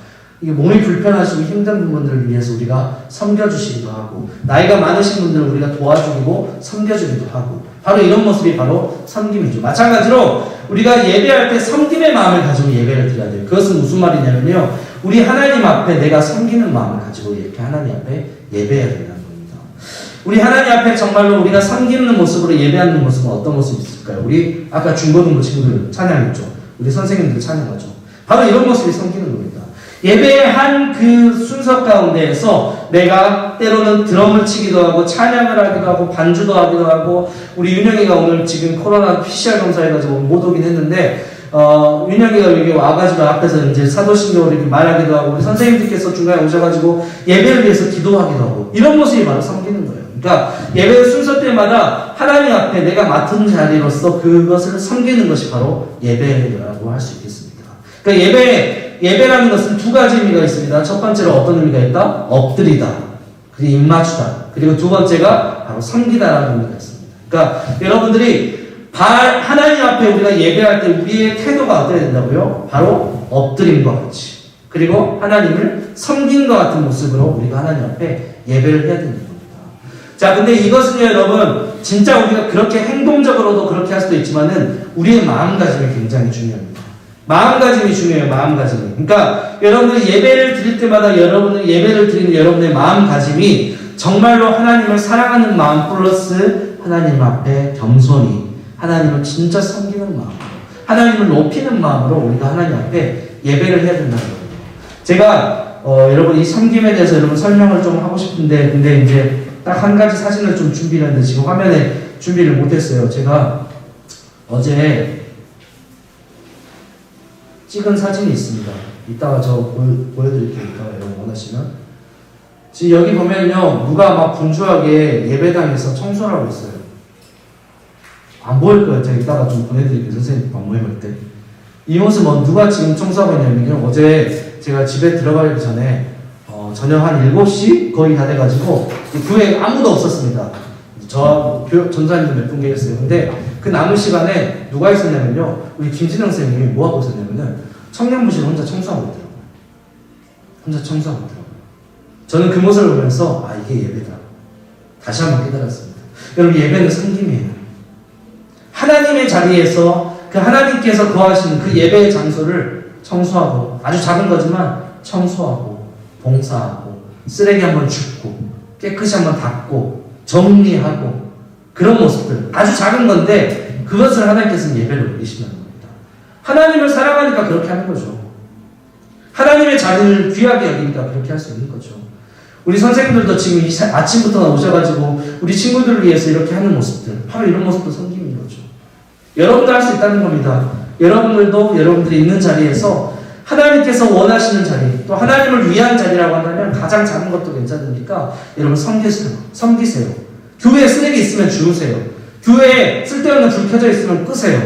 이게 몸이 불편하시고 힘든 분들을 위해서 우리가 섬겨주시기도 하고, 나이가 많으신 분들을 우리가 도와주고 섬겨주기도 하고, 바로 이런 모습이 바로 섬김이죠. 마찬가지로 우리가 예배할 때 섬김의 마음을 가지고 예배를 드려야 돼요. 그것은 무슨 말이냐면요, 우리 하나님 앞에 내가 섬기는 마음을 가지고 이렇게 하나님 앞에 예배해야 된다는 겁니다. 우리 하나님 앞에 정말로 우리가 섬기는 모습으로 예배하는 모습은 어떤 모습이 있을까요? 우리 아까 중고등부 친구들 찬양했죠. 우리 선생님들 찬양하죠. 바로 이런 모습이 섬기는 겁니다. 예배의 한 그 순서 가운데에서 내가 때로는 드럼을 치기도 하고 찬양을 하기도 하고 반주도 하기도 하고, 우리 윤영이가 오늘 지금 코로나 PCR 검사해가지고 못 오긴 했는데 윤영이가 여기 와가지고 앞에서 이제 사도신경을 이렇게 말하기도 하고, 우리 선생님들께서 중간에 오셔가지고 예배를 위해서 기도하기도 하고, 이런 모습이 바로 섬기는 거예요. 그러니까 예배 순서 때마다 하나님 앞에 내가 맡은 자리로서 그것을 섬기는 것이 바로 예배라고 할 수 있겠습니다. 그러니까 예배라는 것은 두 가지 의미가 있습니다. 첫 번째로 어떤 의미가 있다? 엎드리다. 그리고 입맞추다. 그리고 두 번째가 바로 섬기다라는 의미가 있습니다. 그러니까 여러분들이 하나님 앞에 우리가 예배할 때 우리의 태도가 어때야 된다고요? 바로 엎드림과 같이, 그리고 하나님을 섬긴과 같은 모습으로 우리가 하나님 앞에 예배를 해야 되는 겁니다. 자, 근데 이것은요, 여러분, 진짜 우리가 그렇게 행동적으로도 그렇게 할 수도 있지만은 우리의 마음가짐이 굉장히 중요합니다. 마음가짐이 중요해요. 마음가짐이. 그러니까 여러분들이 예배를 드릴 때마다 예배를 드리는 여러분의 마음가짐이 정말로 하나님을 사랑하는 마음 플러스 하나님 앞에 겸손히 하나님을 진짜 섬기는 마음으로, 하나님을 높이는 마음으로 우리가 하나님 앞에 예배를 해야 된다는 겁니다. 제가 여러분 이 섬김에 대해서 여러분 설명을 좀 하고 싶은데, 근데 이제 딱 한 가지 사진을 좀 준비를 했는데 지금 화면에 준비를 못했어요. 제가 어제 찍은 사진이 있습니다. 이따가 저 보여드릴게요. 이따가 여러분 원하시면. 지금 여기 보면요, 누가 막 분주하게 예배당에서 청소를 하고 있어요. 안 보일 거예요. 제가 이따가 좀 보내드릴게요. 선생님 밥 모임할 때. 이 모습은 누가 지금 청소하고 있냐면요, 어제 제가 집에 들어가기 전에 저녁 한 7시 거의 다 돼가지고 교회에 아무도 없었습니다. 저하고 전사님도 몇 분 계셨어요. 근데 그 남은 시간에 누가 있었냐면요, 우리 김진영 선생님이 뭐 하고 있었냐면은 청년부실 혼자 청소하고 있더라고요. 혼자 청소하고 있더라고요. 저는 그 모습을 보면서 이게 예배다. 다시 한번 깨달았습니다. 여러분, 예배는 섬김이에요. 하나님의 자리에서 그 하나님께서 거하시는 그 예배의 장소를 청소하고, 아주 작은 거지만 청소하고 봉사하고 쓰레기 한번 줍고 깨끗이 한번 닦고 정리하고, 그런 모습들 아주 작은 건데 그것을 하나님께서는 예배로 여기신다는 겁니다. 하나님을 사랑하니까 그렇게 하는 거죠. 하나님의 자리를 귀하게 여기니까 그렇게 할 수 있는 거죠. 우리 선생님들도 지금 아침부터 오셔가지고 우리 친구들을 위해서 이렇게 하는 모습들, 바로 이런 모습도 섬김인 거죠. 여러분도 할 수 있다는 겁니다. 여러분들도 여러분들이 있는 자리에서 하나님께서 원하시는 자리, 또 하나님을 위한 자리라고 한다면 가장 작은 것도 괜찮으니까 여러분 섬기세요. 교회에 쓰레기 있으면 주우세요. 교회에 쓸데없는 불 켜져 있으면 끄세요.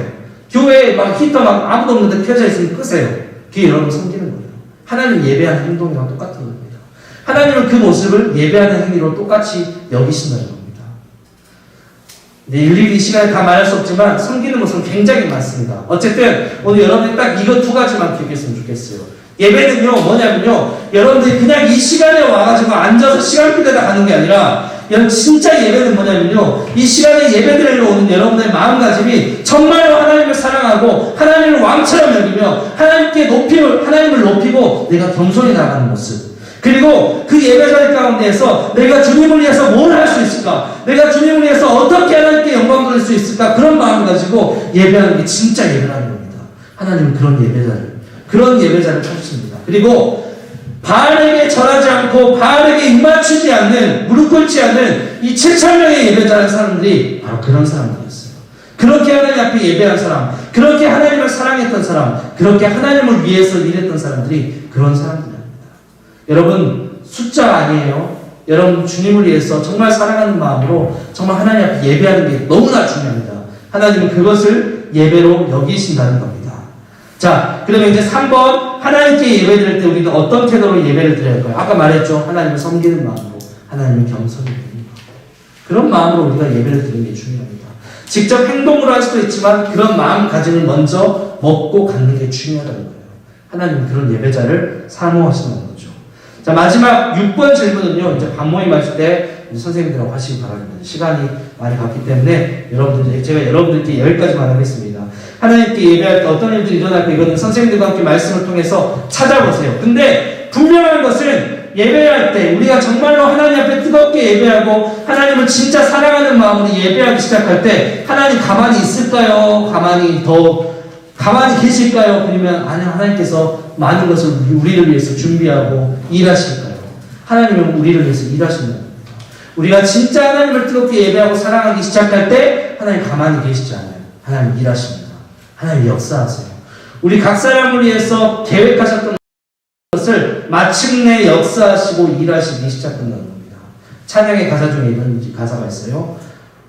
교회에 막 히터 막 아무도 없는데 켜져 있으면 끄세요. 그게 여러분 섬기는 거예요. 하나님 예배하는 행동이랑 똑같은 겁니다. 하나님은 그 모습을 예배하는 행위로 똑같이 여기신다는 겁니다. 일일이 이 시간에 다 말할 수 없지만 섬기는 모습은 굉장히 많습니다. 어쨌든 오늘 여러분들이 딱 이거 두 가지만 기억했으면 좋겠어요. 예배는요 뭐냐면요, 여러분들이 그냥 이 시간에 와가지고 앉아서 시간표대다 가는 게 아니라, 여러분 진짜 예배는 뭐냐면요, 이 시간에 예배드리러 오는 여러분의 마음가짐이 정말로 하나님을 사랑하고 하나님을 왕처럼 여기며 하나님을 높이고 내가 겸손히 나가는 모습, 그리고 그 예배자리 가운데에서 내가 주님을 위해서 뭘 할 수 있을까, 내가 주님을 위해서 어떻게 하나님께 영광 돌릴 수 있을까, 그런 마음을 가지고 예배하는 게 진짜 예배라는 겁니다. 하나님은 그런 예배자를 찾으십니다. 그리고 바알에게 절하지 않고 바알에게 입맞추지 않는, 무릎 꿇지 않는 이 7,000명의 예배자라는 사람들이 바로 그런 사람들이었어요. 그렇게 하나님 앞에 예배한 사람, 그렇게 하나님을 사랑했던 사람, 그렇게 하나님을 위해서 일했던 사람들이 그런 사람들입니다. 여러분 숫자 아니에요. 여러분 주님을 위해서 정말 사랑하는 마음으로 정말 하나님 앞에 예배하는 게 너무나 중요합니다. 하나님은 그것을 예배로 여기신다는 겁니다. 자, 그러면 이제 3번, 하나님께 예배드릴 때 우리는 어떤 태도로 예배를 드려야 할까요? 아까 말했죠. 하나님을 섬기는 마음으로, 하나님을 겸손히 드리는 마음. 그런 마음으로 우리가 예배를 드리는 게 중요합니다. 직접 행동으로 할 수도 있지만 그런 마음가짐을 먼저 먹고 갖는 게 중요하다는 거예요. 하나님은 그런 예배자를 사모하시는 거죠. 자, 마지막 6번 질문은요, 이제 반모임 하실 때 선생님들하고 하시기 바랍니다. 시간이 많이 갔기 때문에 제가 여러분들께 여기까지만 하겠습니다. 하나님께 예배할 때 어떤 일들이 일어날까, 이거는 선생님들과 함께 말씀을 통해서 찾아보세요. 근데 분명한 것은 예배할 때 우리가 정말로 하나님 앞에 뜨겁게 예배하고 하나님을 진짜 사랑하는 마음으로 예배하기 시작할 때 하나님 가만히 있을까요? 가만히 계실까요? 그러면 아니요, 하나님께서 많은 것을 우리를 위해서 준비하고 일하실까요? 하나님은 우리를 위해서 일하신다는 겁니다. 우리가 진짜 하나님을 뜨겁게 예배하고 사랑하기 시작할 때 하나님 가만히 계시지 않아요. 하나님 일하십니다. 하나님 역사하세요. 우리 각 사람을 위해서 계획하셨던 것을 마침내 역사하시고 일하시기 시작한다는 겁니다. 찬양의 가사 중에 이런 가사가 있어요.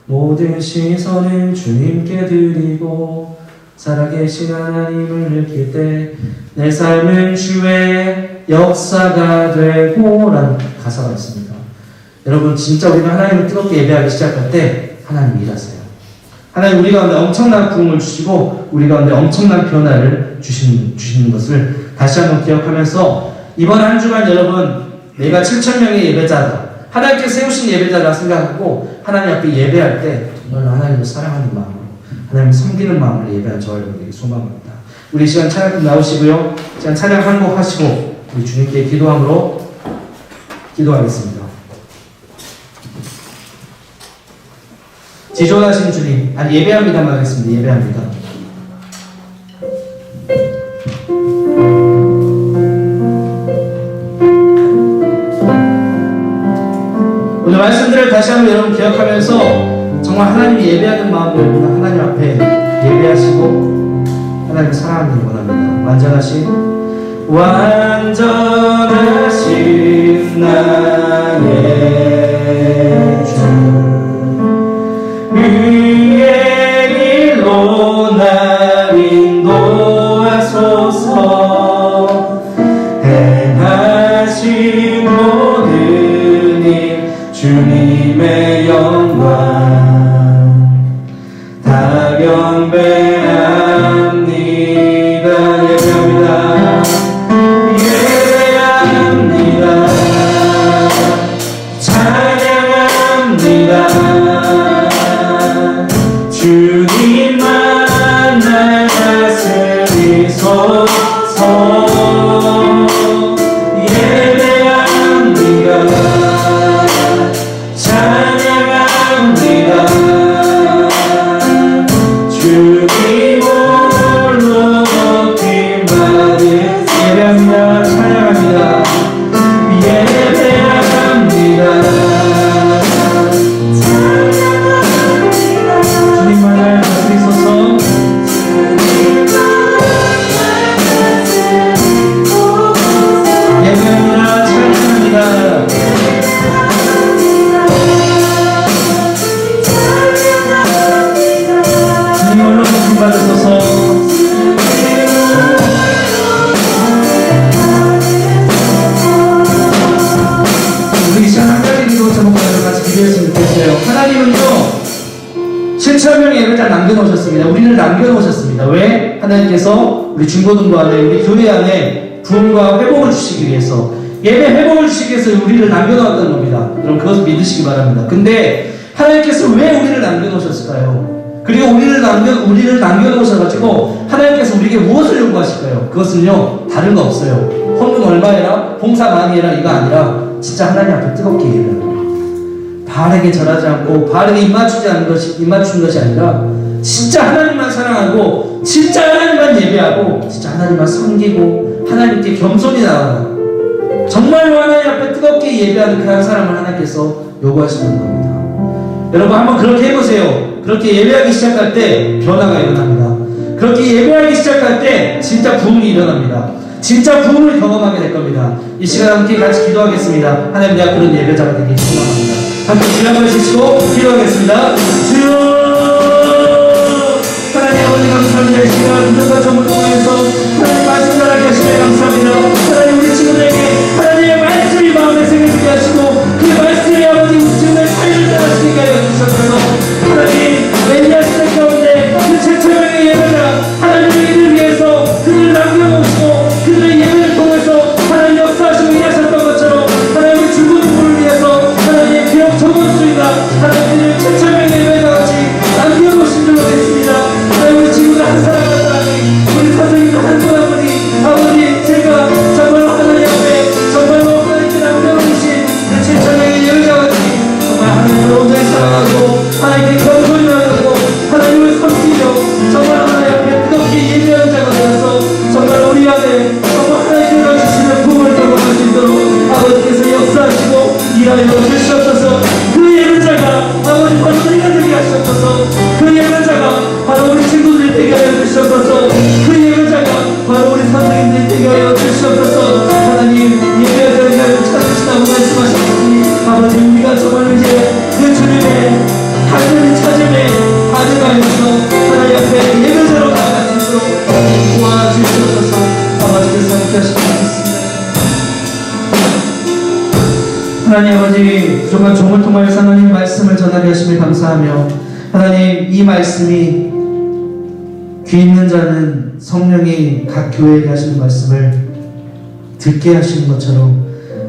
모든 시선을 주님께 드리고 살아계신 하나님을 느낄 때 내 삶은 주의 역사가 되고 라는 가사가 있습니다. 여러분 진짜 우리가 하나님을 뜨겁게 예배하기 시작할 때 하나님 일하세요. 하나님 우리 가운데 엄청난 부흥을 주시고 우리 가운데 엄청난 변화를 주시는 것을 다시 한번 기억하면서 이번 한 주간 여러분 내가 7,000명의 예배자다, 하나님께 세우신 예배자라 생각하고 하나님 앞에 예배할 때 정말 하나님을 사랑하는 마음으로, 하나님을 섬기는 마음으로 예배한 저와 여러분에게 소망합니다. 우리 시간 찬양팀 나오시고요. 시간 찬양 한 곡 하시고 우리 주님께 기도함으로 기도하겠습니다. 지존하신 주님, 예배합니다만 하겠습니다. 예배합니다. 오늘 말씀들을 다시 한번 여러분 기억하면서 정말 하나님이 예배하는 마음으로 여러분 하나님 앞에 예배하시고 하나님을 사랑하기를 원합니다. 완전하신 나의 주, 의의 길로 날 인도하소서. 행하신 모든 일 주님의 영광 다 경배합니다. 예배합니다. 찬양합니다. 주님만 날 다스리소서. 예배합니다. 찬양합니다. 주님 7,000명의 예배자 남겨놓으셨습니다. 우리를 남겨놓으셨습니다. 왜? 하나님께서 우리 중고등부 안에, 우리 교회 안에 부흥과 회복을 주시기 위해서, 예배 회복을 주시기 위해서 우리를 남겨놓았던 겁니다. 여러분 그것을 믿으시기 바랍니다. 근데 하나님께서 왜 우리를 남겨놓으셨을까요? 그리고 우리를 남겨놓으셔가지고 하나님께서 우리에게 무엇을 요구하실까요? 그것은요 다른 거 없어요. 헌금 얼마 해라, 봉사 많이 해라, 이거 아니라 진짜 하나님 앞에 뜨겁게 예배하는 거예요. 바르게 절하지 않고 바르게 입맞추는 것이 아니라 진짜 하나님만 사랑하고 진짜 하나님만 예배하고 진짜 하나님만 섬기고 하나님께 겸손히 나아가는, 정말로 하나님 앞에 뜨겁게 예배하는 그런 사람을 하나님께서 요구하시는 겁니다. 여러분 한번 그렇게 해보세요. 그렇게 예배하기 시작할 때 변화가 일어납니다. 그렇게 예배하기 시작할 때 진짜 부흥이 일어납니다. 진짜 부흥을 경험하게 될 겁니다. 이 시간 함께 같이 기도하겠습니다. 하나님, 내가 그런 예배자가 되기 소망합니다. 함께 주여 한번 주시고 기도하겠습니다. 주여, 하나님 아버지 감사합니다. 이 시간 누군가 정을 통해서 하나님 말씀 전하게 하시며 감사합니다. 하나님 우리 친구들에게 하나님의 말씀이 마음에 새겨지게 하시고 그 말씀이 아버지 우리 친구들의 삶을 따라주시게 하여 주셔서 하나님 엘리야 시대 가운데 그 7,000명의 예배자 하나님의 일을 위해서 그들을 남겨놓으시고 그들의 예배를 통해서 하나님 역사하시고 일하셨던 것처럼 하나님 우리 중고등부를 위해서 하나님의 기억 정원수이다 하나님의 7,000명의 예배자 같이 남겨놓으신 줄로 믿습니다. 하나님 우리 친구들 한 사람 한 사람이 우리 선생님들 한 분 한 분이 아버지 제가 정말로 하나님 앞에 정말로 하나님께 남겨놓으신 그 7,000명의 예배자 같이 정말 하나님을 온전히 사랑하고 하나님께 겸손히 나아가고 하나님을 섬기며 정말 하나님 앞에 뜨겁게 예배하는 자가 되어서 정말 우리 안에 정말 하나님께서 주시는 부흥을 경험할 수 있도록 아버지께서 역사하시고 일하여 주시옵소서. 그 예배자가 아버지 바로 우리가 되게 하시옵소서. 그 예배자가 바로 우리 친구들이 되게 하여 주시옵소서. 그 예배자가 바로 우리 선생님들이 되게 하여 주시옵소서. 하나님 예배자를 찾으시다고 말씀하셨으니 아버지 우리가 정말 이제 그 주님의 하늘을 찾음에 가져가면서 하나님 앞에 예배자로 나아갈 수 있도록 도와주시옵소서. 아버지께서 함께 하시기 바랍니다. 하나님 아버지 부족한 종을 통하여서 하나님 말씀을 전하게 하심을 감사하며 하나님 이 말씀이 귀 있는 자는 성령이 각 교회에게 하시는 말씀을 듣게 하시는 것처럼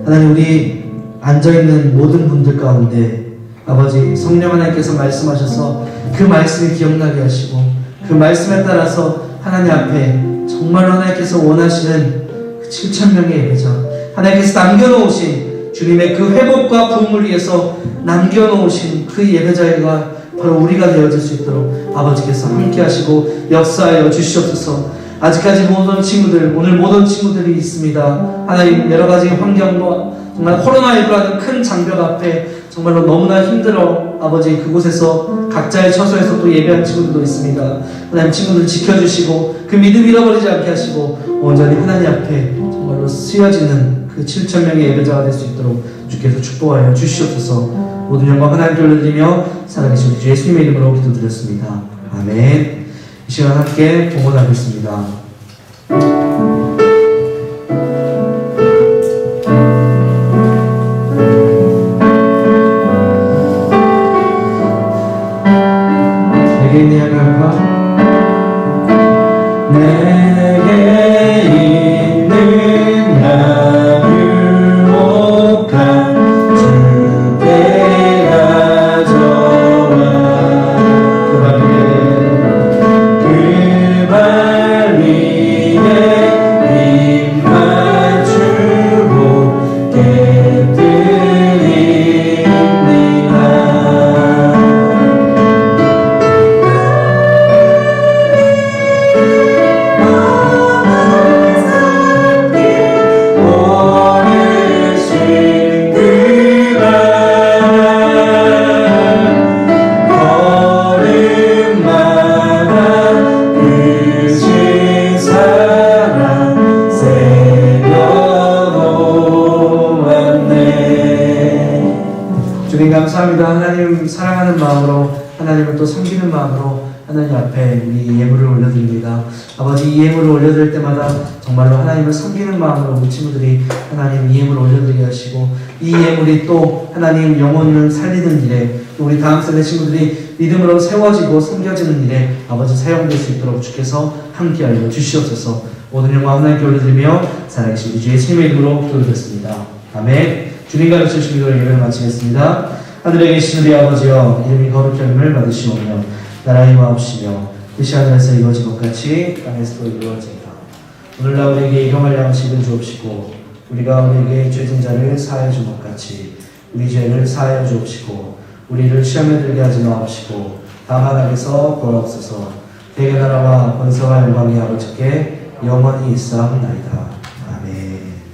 하나님 우리 앉아있는 모든 분들 가운데 아버지 성령 하나님께서 말씀하셔서 그 말씀이 기억나게 하시고 그 말씀에 따라서 하나님 앞에 정말 하나님께서 원하시는 그 7,000명의 예배자 하나님께서 남겨놓으신 주님의 그 회복과 부흥을 위해서 남겨놓으신 그 예배자가 바로 우리가 되어질 수 있도록 아버지께서 함께 하시고 역사하여 주시옵소서. 아직까지 모든 친구들, 오늘 모든 친구들이 있습니다. 하나님 여러 가지 환경과 정말 코로나19라는 큰 장벽 앞에 정말로 너무나 힘들어 아버지 그곳에서 각자의 처소에서 또 예배한 친구들도 있습니다. 하나님 친구들 지켜주시고 그 믿음 잃어버리지 않게 하시고 온전히 하나님 앞에 정말로 쓰여지는 그 7,000명의 예배자가 될 수 있도록 주께서 축복하여 주시옵소서. 모든 영광 하나님께 올려드리며 살아계신 주 예수님의 이름으로 기도드렸습니다. 아멘. 이 시간 함께 봉헌하겠습니다. 내게 있는 양육과 내게 있는 양육과 주께 가져와 그 발 위에 입 맞추고 깨뜨립니다. 정말로 하나님을 또 섬기는 마음으로 하나님 앞에 우리 예물을 올려드립니다. 아버지, 이 예물을 올려드릴 때마다 정말로 하나님을 섬기는 마음으로 우리 친구들이 하나님 이 예물을 올려드리게 하시고, 이 예물이 또 하나님 영혼을 살리는 일에, 또 우리 다음 세대 친구들이 믿음으로 세워지고 섬겨지는 일에 아버지 사용될 수 있도록 주께서 함께 알려 주시옵소서. 모든 영광 하나님께 올려드리며 살아계신 우리 주의 주님의 이름으로 기도드렸습니다. 아멘. 주님 가르쳐주신 기도를 예배를 마치겠습니다. 하늘에 계신 우리 아버지여, 이름이 거룩히 여김을 받으시오며 나라의 마옵시며 뜻이 하늘에서 이루어진 것 같이 땅에서도 이루어지이다. 오늘날 우리에게 일용할 양식을 주옵시고, 우리가 우리에게 죄진 자를 사하여 준 것 같이 우리 죄를 사하여 주옵시고, 우리를 시험에 들게 하지 마옵시고 다만 악에서 구하옵소서. 대개 나라와 권세와 영광이 아버지께 영원히 있사옵나이다.